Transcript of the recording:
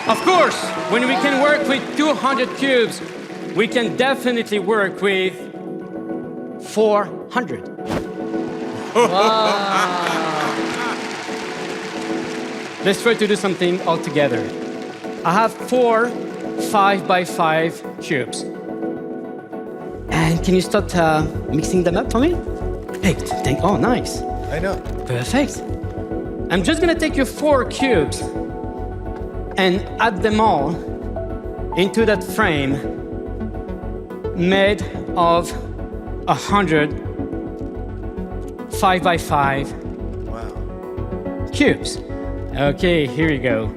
Of course, when we can work with 200 cubes, we can definitely work with 400. Let's try to do something all together. I have 4 5x5 cubes. And can you start mixing them up for me? Perfect. Oh, nice. I know. Perfect. I'm just gonna take your 4 cubes and add them all into that frame made of 100 5x5 Wow. cubes. Okay, here we go.